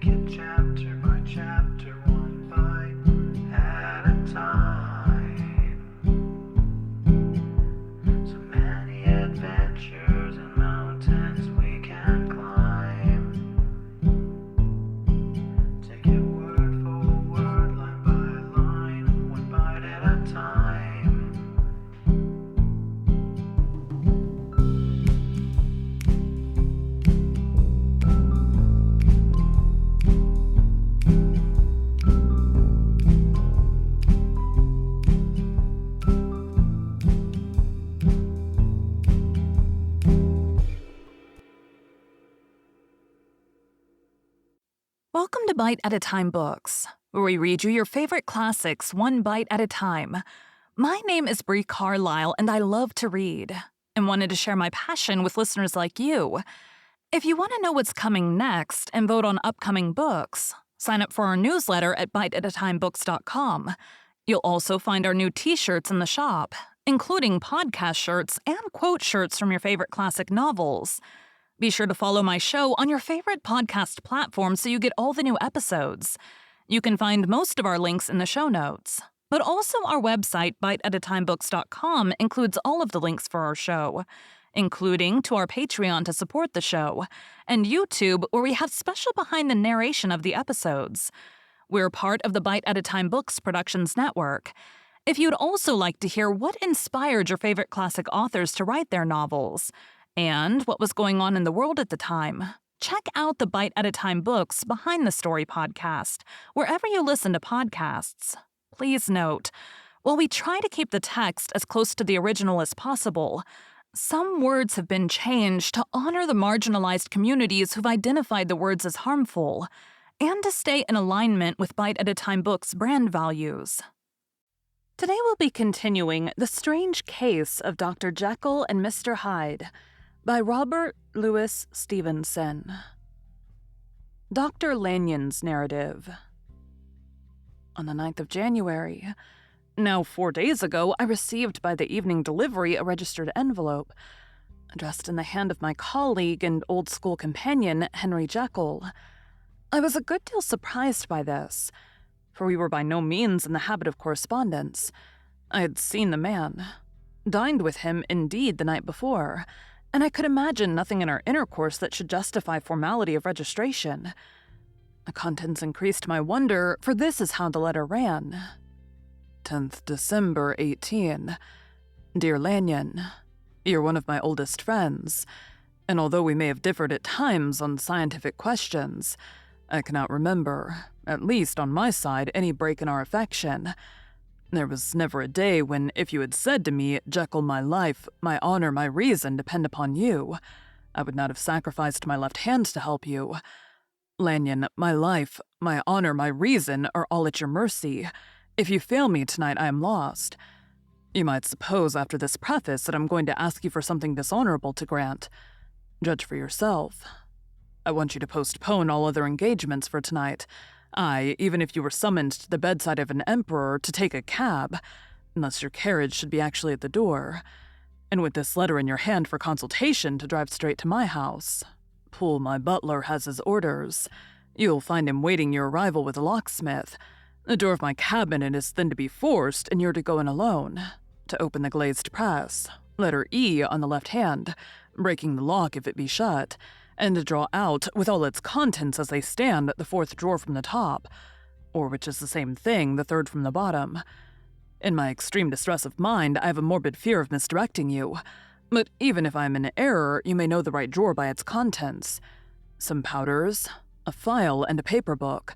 it chapter by chapter, one bite at a time. So many adventures and mountains we can climb. Take it word for word, line by line, one bite at a time. Welcome to Bite at a Time Books, where we read you your favorite classics one bite at a time. My name is Bree Carlile, and I love to read, and wanted to share my passion with listeners like you. If you want to know what's coming next and vote on upcoming books, sign up for our newsletter at biteatatimebooks.com. You'll also find our new t-shirts in the shop, including podcast shirts and quote shirts from your favorite classic novels. Be sure to follow my show on your favorite podcast platform so you get all the new episodes. You can find most of our links in the show notes. But also our website, biteatatimebooks.com, includes all of the links for our show, including to our Patreon to support the show, and YouTube, where we have special behind the narration of the episodes. We're part of the Bite at a Time Books Productions Network. If you'd also like to hear what inspired your favorite classic authors to write their novels, and what was going on in the world at the time, check out the Bite at a Time Books Behind the Story podcast, wherever you listen to podcasts. Please note, while we try to keep the text as close to the original as possible, some words have been changed to honor the marginalized communities who've identified the words as harmful, and to stay in alignment with Bite at a Time Books' brand values. Today we'll be continuing The Strange Case of Dr. Jekyll and Mr. Hyde, by Robert Louis Stevenson. Dr. Lanyon's narrative. On the 9th of January, now 4 days ago, I received by the evening delivery a registered envelope, addressed in the hand of my colleague and old-school companion, Henry Jekyll. I was a good deal surprised by this, for we were by no means in the habit of correspondence. I had seen the man, dined with him, indeed, the night before, and I could imagine nothing in our intercourse that should justify formality of registration. The contents increased my wonder, for this is how the letter ran. 10th December, 18. Dear Lanyon, you're one of my oldest friends, and although we may have differed at times on scientific questions, I cannot remember, at least on my side, any break in our affection. There was never a day when, if you had said to me, Jekyll, my life, my honor, my reason depend upon you, I would not have sacrificed my left hand to help you. Lanyon, my life, my honor, my reason are all at your mercy. If you fail me tonight, I am lost. You might suppose after this preface that I'm going to ask you for something dishonorable to grant. Judge for yourself. I want you to postpone all other engagements for tonight. Even if you were summoned to the bedside of an emperor to take a cab, unless your carriage should be actually at the door, and with this letter in your hand for consultation to drive straight to my house. Poole, my butler, has his orders. You'll find him waiting your arrival with a locksmith. The door of my cabinet is then to be forced, and you're to go in alone. To open the glazed press, letter E on the left hand, breaking the lock if it be shut, and to draw out, with all its contents as they stand, the fourth drawer from the top, or which is the same thing, the third from the bottom. In my extreme distress of mind, I have a morbid fear of misdirecting you, but even if I am in error, you may know the right drawer by its contents. Some powders, a file, and a paper book.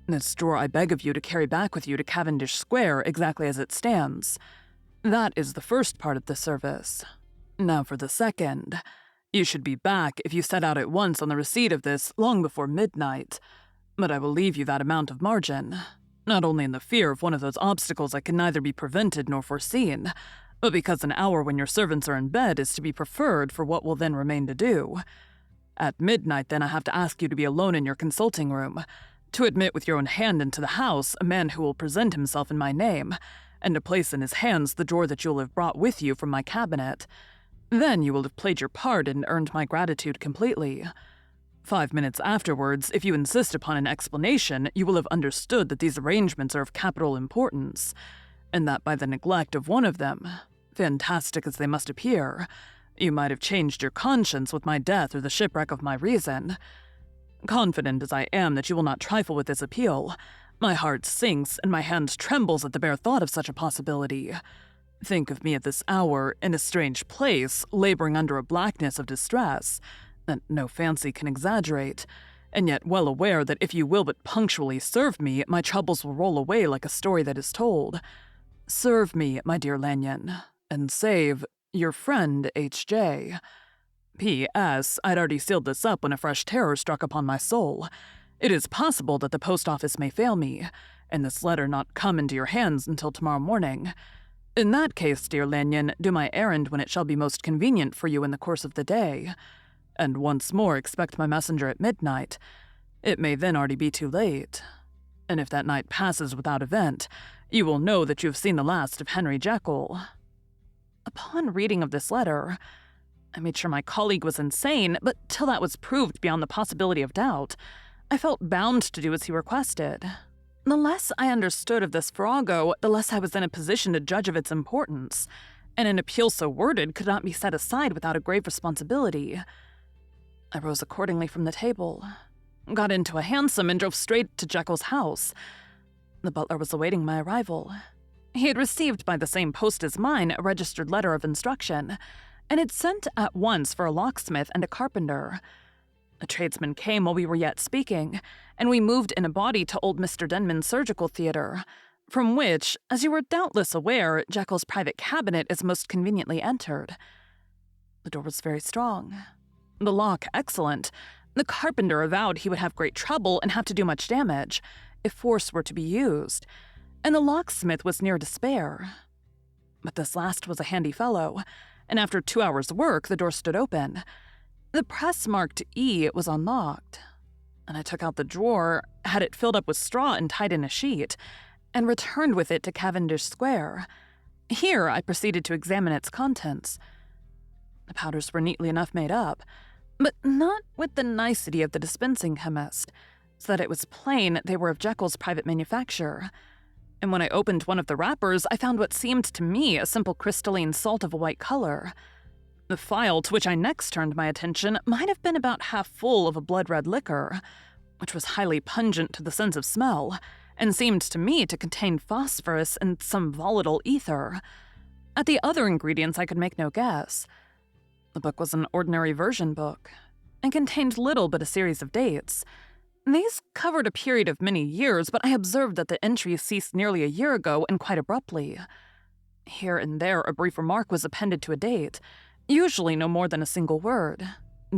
This drawer I beg of you to carry back with you to Cavendish Square exactly as it stands. That is the first part of the service. Now for the second. You should be back if you set out at once on the receipt of this long before midnight, but I will leave you that amount of margin, not only in the fear of one of those obstacles that can neither be prevented nor foreseen, but because an hour when your servants are in bed is to be preferred for what will then remain to do. At midnight, then, I have to ask you to be alone in your consulting room, to admit with your own hand into the house a man who will present himself in my name, and to place in his hands the drawer that you will have brought with you from my cabinet. Then you will have played your part and earned my gratitude completely. 5 minutes afterwards, if you insist upon an explanation, you will have understood that these arrangements are of capital importance, and that by the neglect of one of them, fantastic as they must appear, you might have changed your conscience with my death or the shipwreck of my reason. Confident as I am that you will not trifle with this appeal, my heart sinks and my hand trembles at the bare thought of such a possibility. Think of me at this hour, in a strange place, laboring under a blackness of distress that no fancy can exaggerate, and yet well aware that if you will but punctually serve me, my troubles will roll away like a story that is told. Serve me, my dear Lanyon, and save your friend H.J. P.S. I'd already sealed this up when a fresh terror struck upon my soul. It is possible that the post office may fail me, and this letter not come into your hands until tomorrow morning. In that case, dear Lanyon, do my errand when it shall be most convenient for you in the course of the day. And once more expect my messenger at midnight. It may then already be too late. And if that night passes without event, you will know that you have seen the last of Henry Jekyll. Upon reading of this letter, I made sure my colleague was insane, but till that was proved beyond the possibility of doubt, I felt bound to do as he requested. The less I understood of this farrago, the less I was in a position to judge of its importance, and an appeal so worded could not be set aside without a grave responsibility. I rose accordingly from the table, got into a hansom, and drove straight to Jekyll's house. The butler was awaiting my arrival. He had received by the same post as mine a registered letter of instruction, and had sent at once for a locksmith and a carpenter. A tradesman came while we were yet speaking, and we moved in a body to old Mr. Denman's surgical theatre, from which, as you were doubtless aware, Jekyll's private cabinet is most conveniently entered. The door was very strong, the lock excellent. The carpenter avowed he would have great trouble and have to do much damage, if force were to be used, and the locksmith was near despair. But this last was a handy fellow, and after 2 hours' work, the door stood open. The press marked E was unlocked, and I took out the drawer, had it filled up with straw and tied in a sheet, and returned with it to Cavendish Square. Here I proceeded to examine its contents. The powders were neatly enough made up, but not with the nicety of the dispensing chemist, so that it was plain they were of Jekyll's private manufacture. And when I opened one of the wrappers, I found what seemed to me a simple crystalline salt of a white color. The phial to which I next turned my attention might have been about half full of a blood-red liquor, which was highly pungent to the sense of smell, and seemed to me to contain phosphorus and some volatile ether. At the other ingredients I could make no guess. The book was an ordinary version book, and contained little but a series of dates. These covered a period of many years, but I observed that the entries ceased nearly a year ago and quite abruptly. Here and there a brief remark was appended to a date, usually no more than a single word,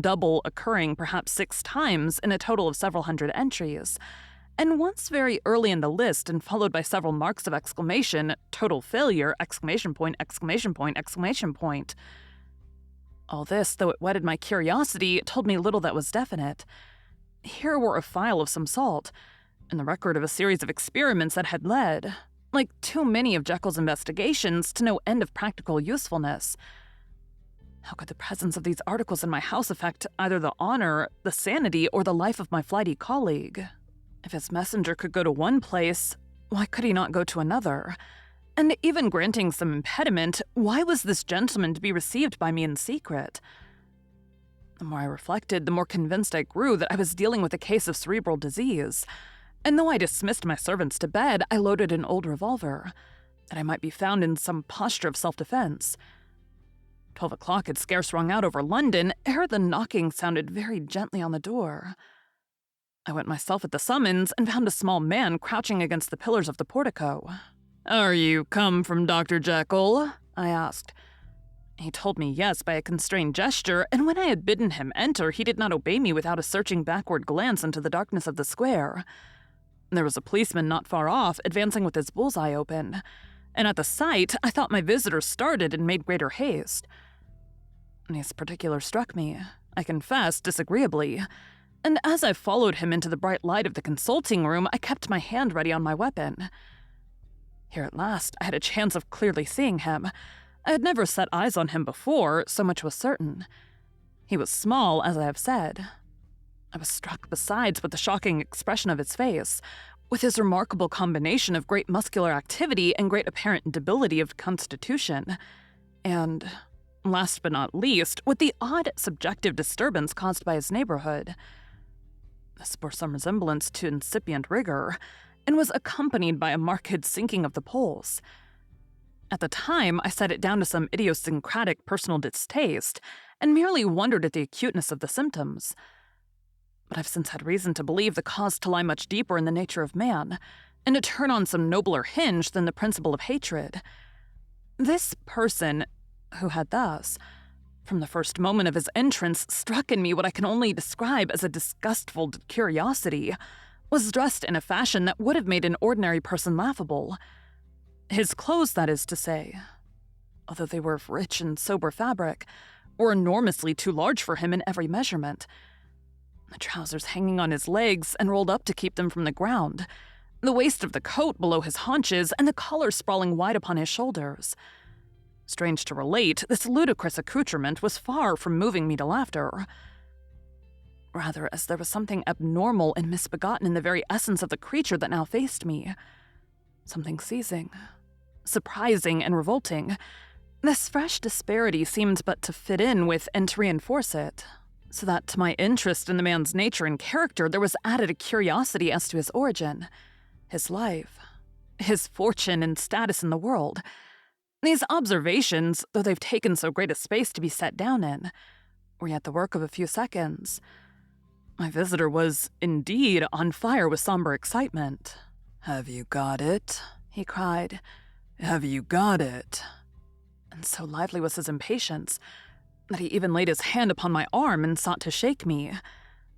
double occurring perhaps 6 times in a total of several hundred entries, and once very early in the list and followed by several marks of exclamation, total failure, exclamation point, exclamation point, exclamation point. All this, though it whetted my curiosity, told me little that was definite. Here were a phial of some salt, and the record of a series of experiments that had led, like too many of Jekyll's investigations, to no end of practical usefulness. How could the presence of these articles in my house affect either the honor, the sanity, or the life of my flighty colleague? If his messenger could go to one place, why could he not go to another? And even granting some impediment, why was this gentleman to be received by me in secret? The more I reflected, the more convinced I grew that I was dealing with a case of cerebral disease. And though I dismissed my servants to bed, I loaded an old revolver, that I might be found in some posture of self-defense. 12 o'clock had scarce rung out over London ere the knocking sounded very gently on the door. I went myself at the summons and found a small man crouching against the pillars of the portico. "Are you come from Dr. Jekyll?" I asked. He told me yes by a constrained gesture, and when I had bidden him enter, he did not obey me without a searching backward glance into the darkness of the square. There was a policeman not far off, advancing with his bull's-eye open, and at the sight, I thought my visitor started and made greater haste. These particulars struck me, I confess, disagreeably, and as I followed him into the bright light of the consulting room, I kept my hand ready on my weapon. Here at last I had a chance of clearly seeing him. I had never set eyes on him before, so much was certain. He was small, as I have said. I was struck besides with the shocking expression of his face, with his remarkable combination of great muscular activity and great apparent debility of constitution, and, last but not least, with the odd subjective disturbance caused by his neighborhood. This bore some resemblance to incipient rigor, and was accompanied by a marked sinking of the pulse. At the time, I set it down to some idiosyncratic personal distaste, and merely wondered at the acuteness of the symptoms. But I've since had reason to believe the cause to lie much deeper in the nature of man, and to turn on some nobler hinge than the principle of hatred. This person, who had thus, from the first moment of his entrance, struck in me what I can only describe as a disgustful curiosity, was dressed in a fashion that would have made an ordinary person laughable. His clothes, that is to say, although they were of rich and sober fabric, were enormously too large for him in every measurement. The trousers hanging on his legs and rolled up to keep them from the ground, the waist of the coat below his haunches, and the collar sprawling wide upon his shoulders. Strange to relate, this ludicrous accoutrement was far from moving me to laughter. Rather, as there was something abnormal and misbegotten in the very essence of the creature that now faced me. Something seizing, surprising, and revolting. This fresh disparity seemed but to fit in with and to reinforce it, so that to my interest in the man's nature and character there was added a curiosity as to his origin, his life, his fortune and status in the world. These observations, though they've taken so great a space to be set down in, were yet the work of a few seconds. My visitor was, indeed, on fire with somber excitement. "Have you got it?" he cried. "Have you got it?" And so lively was his impatience that he even laid his hand upon my arm and sought to shake me.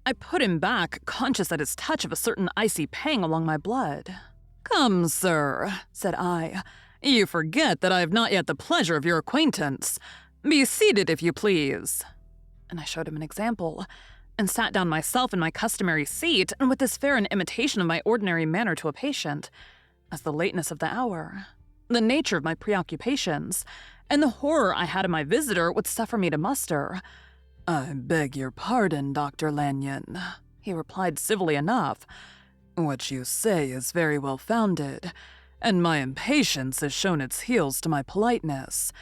I put him back, conscious at his touch of a certain icy pang along my blood. "Come, sir," said I. "You forget that I have not yet the pleasure of your acquaintance. Be seated, if you please." And I showed him an example, and sat down myself in my customary seat, and with as fair an imitation of my ordinary manner to a patient, as the lateness of the hour, the nature of my preoccupations, and the horror I had of my visitor would suffer me to muster. "I beg your pardon, Dr. Lanyon," he replied civilly enough. "What you say is very well founded, and my impatience has shown its heels to my politeness.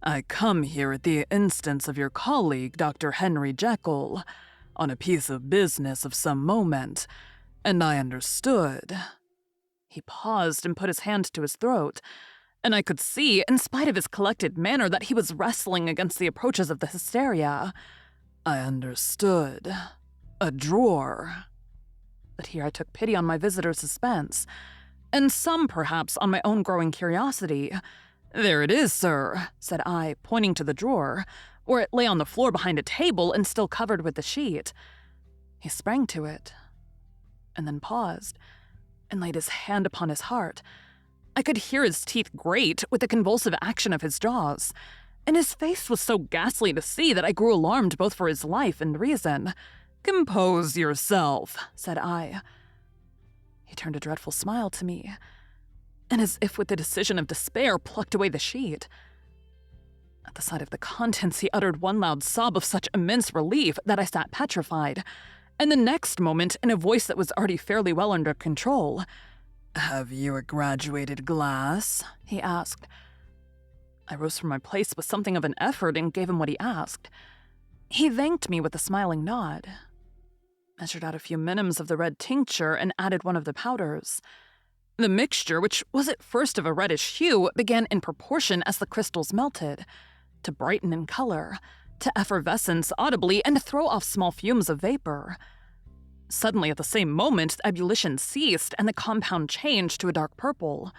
I come here at the instance of your colleague, Dr. Henry Jekyll, on a piece of business of some moment, and I understood." He paused and put his hand to his throat, and I could see, in spite of his collected manner, that he was wrestling against the approaches of the hysteria. "I understood. A drawer." But here I took pity on my visitor's suspense, and some, perhaps, on my own growing curiosity. "There it is, sir," said I, pointing to the drawer, where it lay on the floor behind a table and still covered with the sheet. He sprang to it, and then paused, and laid his hand upon his heart. I could hear his teeth grate with the convulsive action of his jaws, and his face was so ghastly to see that I grew alarmed both for his life and reason. "Compose yourself," said I. He turned a dreadful smile to me, and as if with the decision of despair, plucked away the sheet. At the sight of the contents, he uttered one loud sob of such immense relief that I sat petrified, and the next moment, in a voice that was already fairly well under control, "Have you a graduated glass?" he asked. I rose from my place with something of an effort and gave him what he asked. He thanked me with a smiling nod, measured out a few minims of the red tincture, and added one of the powders. The mixture, which was at first of a reddish hue, began in proportion as the crystals melted, to brighten in color, to effervescence audibly, and to throw off small fumes of vapor. Suddenly, at the same moment, the ebullition ceased, and the compound changed to a dark purple,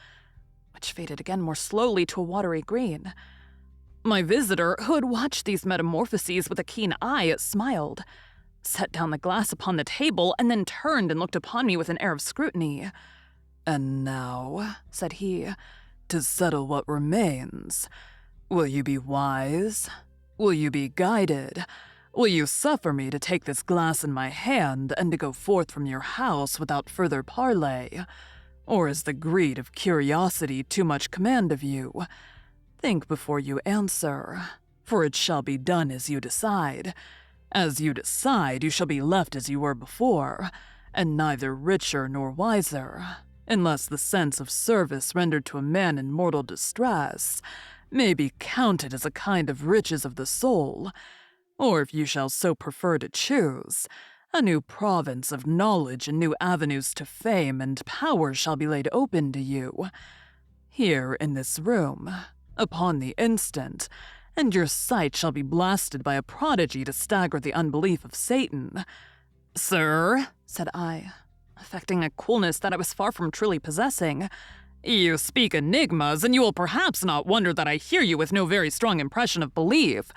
which faded again more slowly to a watery green. My visitor, who had watched these metamorphoses with a keen eye, smiled, set down the glass upon the table, and then turned and looked upon me with an air of scrutiny. "And now," said he, "to settle what remains. Will you be wise? Will you be guided? Will you suffer me to take this glass in my hand and to go forth from your house without further parley? Or is the greed of curiosity too much command of you? Think before you answer, for it shall be done as you decide. As you decide, you shall be left as you were before, and neither richer nor wiser, unless the sense of service rendered to a man in mortal distress may be counted as a kind of riches of the soul, or if you shall so prefer to choose, a new province of knowledge and new avenues to fame and power shall be laid open to you, here in this room, upon the instant, and your sight shall be blasted by a prodigy to stagger the unbelief of Satan. Sir, said I, affecting a coolness that I was far from truly possessing, you speak enigmas, and you will perhaps not wonder that I hear you with no very strong impression of belief,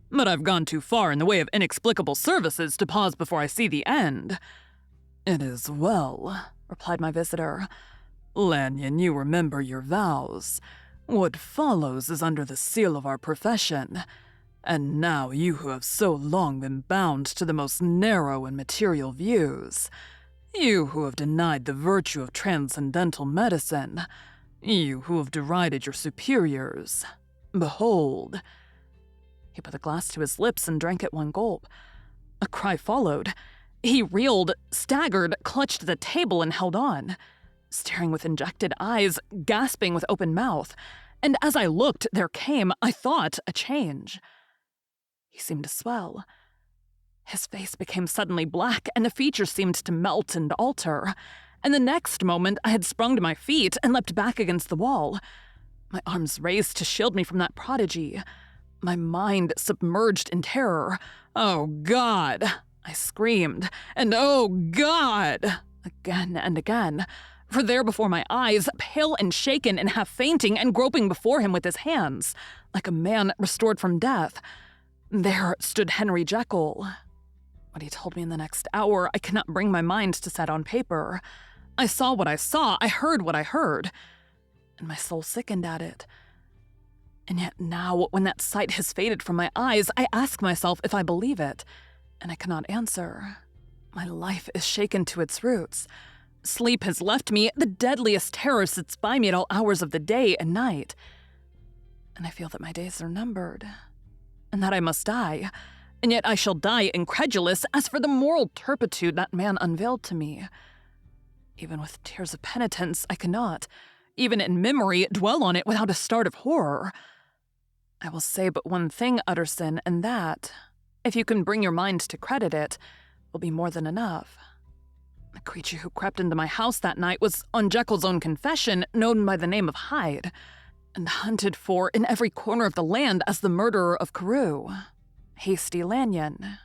but I've gone too far in the way of inexplicable services to pause before I see the end. It is well, replied my visitor. Lanyon, you remember your vows. What follows is under the seal of our profession. And now you who have so long been bound to the most narrow and material views, you who have denied the virtue of transcendental medicine, you who have derided your superiors, behold. He put the glass to his lips and drank at one gulp. A cry followed. He reeled, staggered, clutched at the table, and held on, staring with injected eyes, gasping with open mouth. And as I looked, there came, I thought, a change. He seemed to swell. His face became suddenly black, and the features seemed to melt and alter. And the next moment, I had sprung to my feet and leapt back against the wall, my arms raised to shield me from that prodigy, my mind submerged in terror. "Oh, God!" I screamed, and "Oh, God!" again and again. For there before my eyes, pale and shaken and half fainting and groping before him with his hands, like a man restored from death, there stood Henry Jekyll. What he told me in the next hour, I cannot bring my mind to set on paper. I saw what I saw, I heard what I heard, and my soul sickened at it. And yet now, when that sight has faded from my eyes, I ask myself if I believe it, and I cannot answer. My life is shaken to its roots. Sleep has left me, the deadliest terror sits by me at all hours of the day and night. And I feel that my days are numbered, and that I must die, and yet I shall die incredulous as for the moral turpitude that man unveiled to me. Even with tears of penitence, I cannot, even in memory, dwell on it without a start of horror. I will say but one thing, Utterson, and that, if you can bring your mind to credit it, will be more than enough. The creature who crept into my house that night was, on Jekyll's own confession, known by the name of Hyde, and hunted for in every corner of the land as the murderer of Carew, Hasty Lanyon.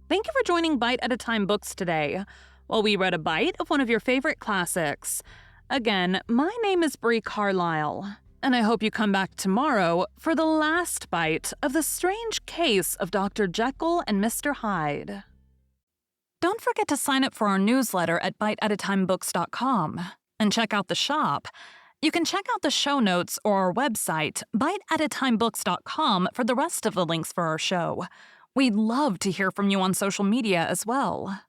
Thank you for joining Bite at a Time Books today, while we read a bite of one of your favorite classics. Again, my name is Bree Carlile, and I hope you come back tomorrow for the last bite of the strange case of Dr. Jekyll and Mr. Hyde. Don't forget to sign up for our newsletter at biteatatimebooks.com and check out the shop. You can check out the show notes or our website, biteatatimebooks.com, for the rest of the links for our show. We'd love to hear from you on social media as well.